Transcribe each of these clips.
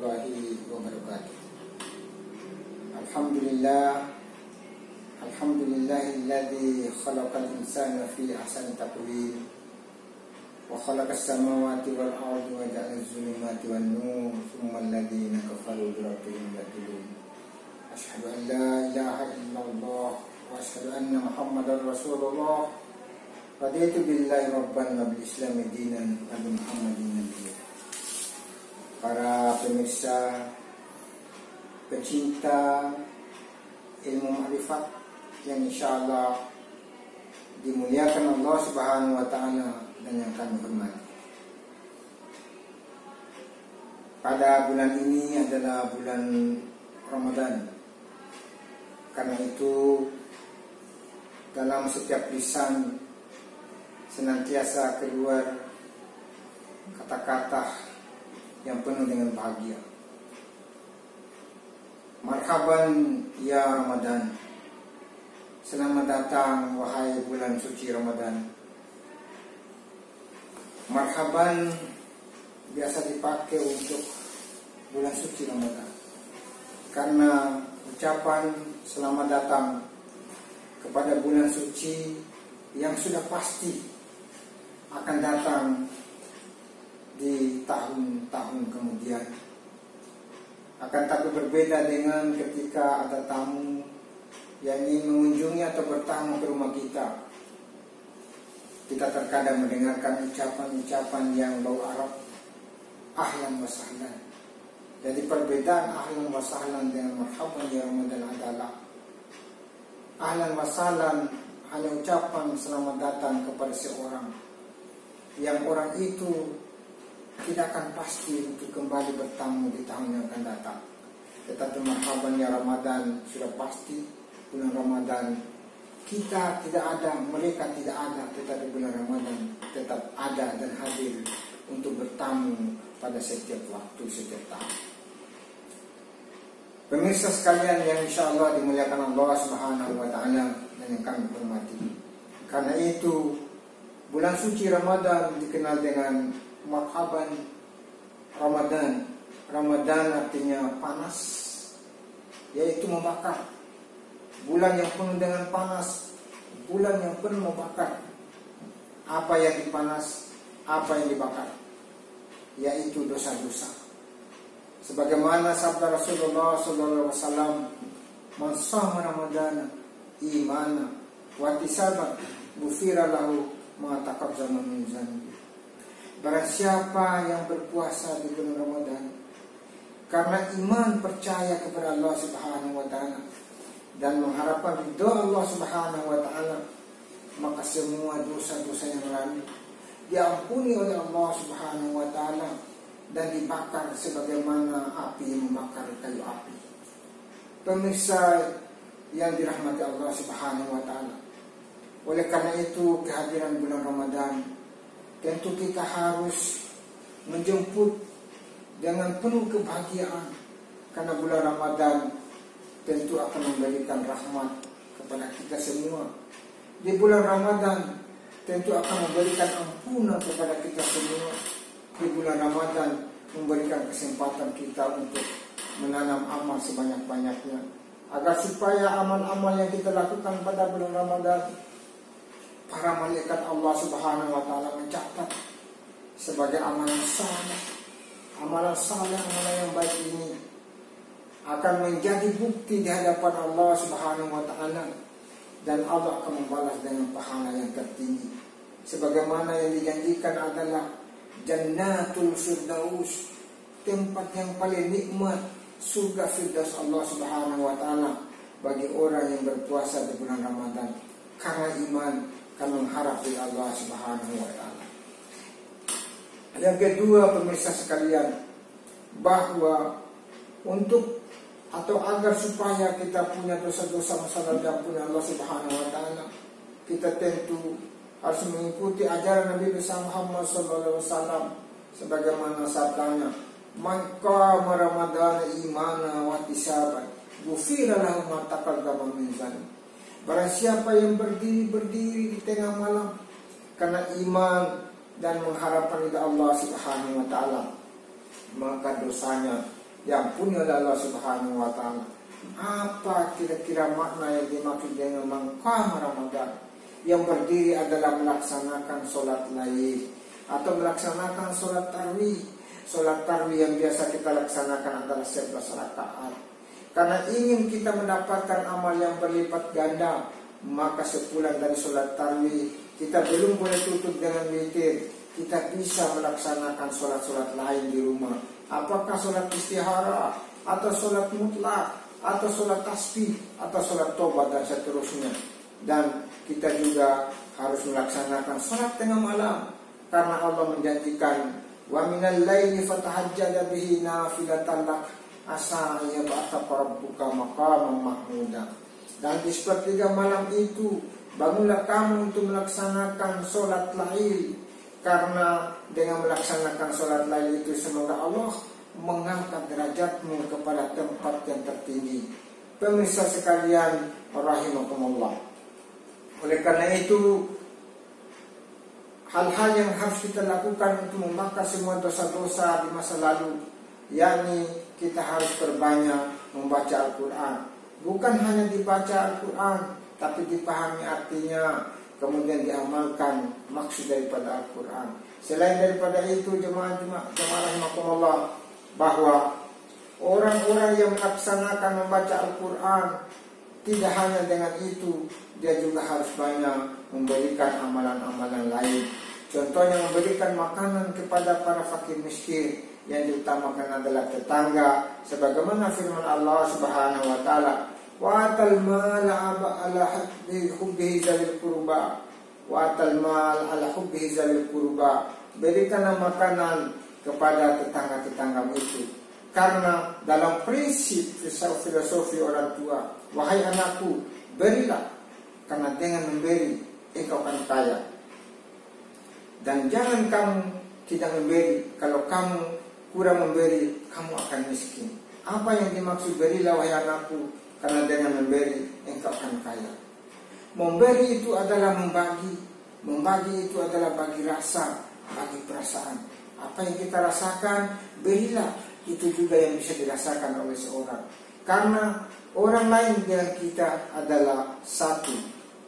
warahmatullahi wabarakatuh. Alhamdulillahilladzi khalaqal insana fi ahsani taqwim wa khalaqas samawati wal ardi wa ja'alaz zulumati wan nur thumma alladhina kafaru bi rabbihim ya'dilun. Asyhadu an la ilaha illallah wa asyhadu anna Muhammadar Rasulullah. Raditu billahi rabban wa bil islami dinan wa bi Muhammadin nabiyyan. Para pemirsa pecinta ilmu ma'rifat yang insyaallah dimuliakan Allah Subhanahu wa taala dan yang kami hormati. Pada bulan ini adalah bulan Ramadan. Karena itu dalam setiap lisan senantiasa keluar kata-kata yang penuh dengan bahagia. Marhaban ya Ramadan. Selamat datang wahai bulan suci Ramadan. Marhaban biasa dipakai untuk bulan suci Ramadan, karena ucapan selamat datang kepada bulan suci yang sudah pasti akan datang di tahun-tahun kemudian. Akan tapi berbeda dengan ketika ada tamu yang ingin mengunjungi atau bertamu ke rumah kita. Kita terkadang mendengarkan ucapan-ucapan yang bau Arab, ahlan wa sahlan. Jadi perbedaan ahlan wa sahlan dengan marhaban ya Ramadan adalah ahlan wa sahlan hanya ucapan selamat datang kepada seorang yang orang itu tidak akan pasti untuk kembali bertamu di tahun yang akan datang. Tetapi marhaban ya Ramadan sudah pasti. Bulan Ramadan kita tidak ada, mereka tidak ada, tetapi bulan Ramadan tetap ada dan hadir untuk bertamu pada setiap waktu, setiap tahun. Pemirsa sekalian yang insyaallah dimuliakan Allah Subhanahu wa taala dan yang kami hormati. Karena itu bulan suci Ramadan dikenal dengan marhaban Ramadan. Ramadan artinya panas, yaitu membakar. Bulan yang penuh dengan panas, bulan yang penuh membakar. Apa yang dipanas, apa yang dibakar, yaitu dosa-dosa. Sebagaimana sabda Rasulullah SAW, "Man shama Ramadana imana wa ihtisaban, ghufira lahu ma taqaddama min dzanbi." Barang siapa yang berpuasa di bulan Ramadan karena iman percaya kepada Allah Subhanahu wa taala dan mengharapkan ridha Allah Subhanahu wa taala, maka semua dosa-dosa yang lalu diampuni oleh Allah Subhanahu wa taala dan dibakar sebagaimana api membakar kayu api. Pemirsa yang dirahmati Allah Subhanahu wa taala, oleh karena itu kehadiran bulan Ramadan tentu kita harus menjemput dengan penuh kebahagiaan, karena bulan Ramadan tentu akan memberikan rahmat kepada kita semua. Di bulan Ramadan tentu akan memberikan ampunan kepada kita semua. Di bulan Ramadan memberikan kesempatan kita untuk menanam amal sebanyak-banyaknya, agar supaya amal-amal yang kita lakukan pada bulan Ramadan, para malaikat Allah Subhanahu wa taala mencatat sebagai amalan saleh. Amalan saleh, amalan yang baik ini akan menjadi bukti di hadapan Allah Subhanahu wa taala, dan Allah akan membalas dengan pahala yang tertinggi. Sebagaimana yang dijanjikan adalah Jannatul Firdaus, tempat yang paling nikmat, surga Firdaus Allah Subhanahu wa taala bagi orang yang berpuasa di bulan Ramadan karena iman, karena mengharap dari Allah Subhanahu wa taala. Yang kedua, pemirsa sekalian, bahwa untuk atau agar supaya kita punya dosa-dosa masa lalu diampuni Allah Subhanahu wa taala, kita tentu harus mengikuti ajaran Nabi besar Muhammad sallallahu alaihi wasallam sebagaimana sabdanya, "Man qama Ramadana imana wa ihtisaban, ghufira lahu ma taqaddama min dzanbi." Barang siapa yang berdiri di tengah malam karena iman dan mengharapkan ridha Allah Subhanahu wa taala, maka dosanya diampuni oleh Allah Subhanahu wa taala. Apa kira-kira makna yang dimaksud dengan maqam Ramadan? Yang berdiri adalah melaksanakan sholat lail atau melaksanakan sholat tarawih. Sholat tarawih yang biasa kita laksanakan adalah 11 rakaat. Karena ingin kita mendapatkan amal yang berlipat ganda, maka sepulang dari sholat tarawih kita belum boleh tutup dengan witir. Kita bisa melaksanakan sholat-sholat lain di rumah. Apakah sholat istihara, atau sholat mutlak, atau sholat tasbih, atau sholat tobat dan seterusnya. Dan kita juga harus melaksanakan sholat tengah malam, karena Allah menjanjikan wa minal laili fatahajjad bihi nafilatan lak asa yab'atsaka rabbuka maqaman mahmuda. Dan di sepertiga malam itu bangunlah kamu untuk melaksanakan sholat lail, karena dengan melaksanakan sholat lail itu semoga Allah mengangkat derajatmu kepada tempat yang tertinggi. Pemirsa sekalian rahimakumullah. Oleh karena itu, hal-hal yang harus kita lakukan untuk membakar semua dosa-dosa di masa lalu, yakni kita harus perbanyak membaca Al-Quran. Bukan hanya dibaca Al-Quran, tapi dipahami artinya, kemudian diamalkan maksud daripada Al-Quran. Selain daripada itu, jemaah rahimakumullah, bahwa orang-orang yang melaksanakan membaca Al-Quran, tidak hanya dengan itu, dia juga harus banyak memberikan amalan-amalan lain. Contohnya memberikan makanan kepada para fakir miskin, yang diutamakan adalah tetangga, sebagaimana firman Allah Subhanahu wa taala, wa atal mal ala hubbihi zalil qurba, wa atal mal ala hubbihi zalil qurba. Berikanlah makanan kepada tetangga-tetanggamu itu, karena dalam prinsip filosofi orang tua, wahai anakku, berilah, karena dengan memberi engkau akan kaya. Dan jangan kamu tidak memberi, kalau kamu kurang memberi, kamu akan miskin. Apa yang dimaksud berilah wahai anakku, karena dengan memberi engkau akan kaya. Memberi itu adalah membagi. Membagi itu adalah bagi rasa, bagi perasaan. Apa yang kita rasakan, berilah. Itu juga yang bisa dirasakan oleh seorang. Karena orang lain dengan kita adalah satu.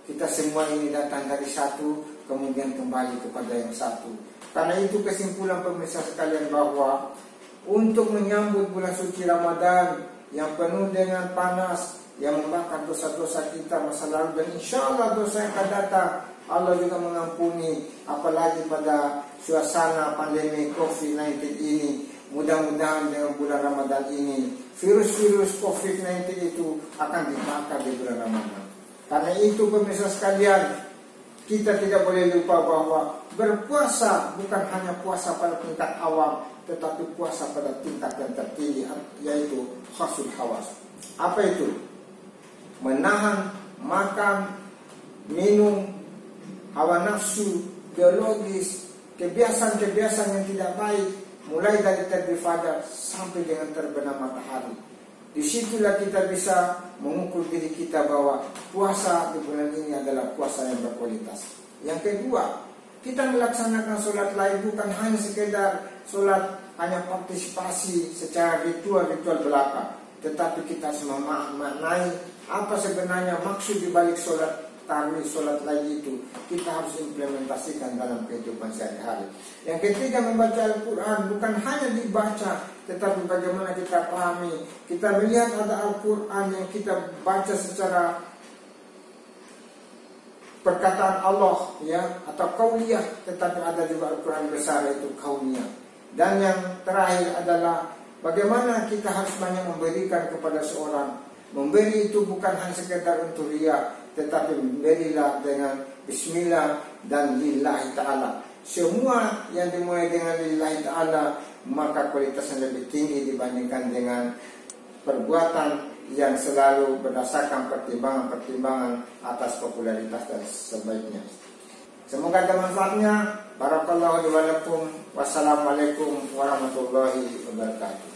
Kita semua ini datang dari satu, kemudian kembali kepada yang satu. Karena itu kesimpulan pemirsa sekalian, bahwa untuk menyambut bulan suci Ramadan yang penuh dengan panas, yang membakar dosa-dosa kita masa lalu, dan insya Allah dosa yang akan datang Allah juga mengampuni, apalagi pada suasana pandemi COVID-19 ini. Mudah-mudahan dengan bulan Ramadan ini virus-virus COVID-19 itu akan dibakar di bulan Ramadan. Karena itu pemirsa sekalian, kita tidak boleh lupa bahwa berpuasa bukan hanya puasa pada tingkat awam, tetapi puasa pada tingkat yang tertinggi, yaitu khasul hawas. Apa itu? Menahan makan, minum, hawa nafsu, biologis, kebiasaan-kebiasaan yang tidak baik, mulai dari terbit fajar sampai dengan terbenam matahari. Disitulah kita bisa mengukur diri kita bahwa puasa di bulan ini adalah puasa yang berkualitas. Yang kedua, kita melaksanakan sholat lain bukan hanya sekedar sholat, hanya partisipasi secara ritual-ritual belaka, tetapi kita harus memaknai apa sebenarnya maksud dibalik sholat tarawih, sholat lain itu. Kita harus implementasikan dalam kehidupan sehari-hari. Yang ketiga, membaca Al-Quran bukan hanya dibaca, tetapi bagaimana kita pahami. Kita melihat ada Al-Quran yang kita baca secara perkataan Allah, ya, atau qauliyah, tetapi ada juga Al-Quran besar, yaitu qauliyah. Dan yang terakhir adalah bagaimana kita harus banyak memberikan kepada seorang. Memberi itu bukan hanya sekedar untuk riya, tetapi memberilah dengan bismillah dan lillahi ta'ala. Semua yang dimulai dengan lillahi ta'ala, maka kualitasnya lebih tinggi dibandingkan dengan perbuatan yang selalu berdasarkan pertimbangan-pertimbangan atas popularitas dan sebaiknya. Semoga ada manfaatnya. Barakallahu li wa lakum. Wassalamualaikum warahmatullahi wabarakatuh.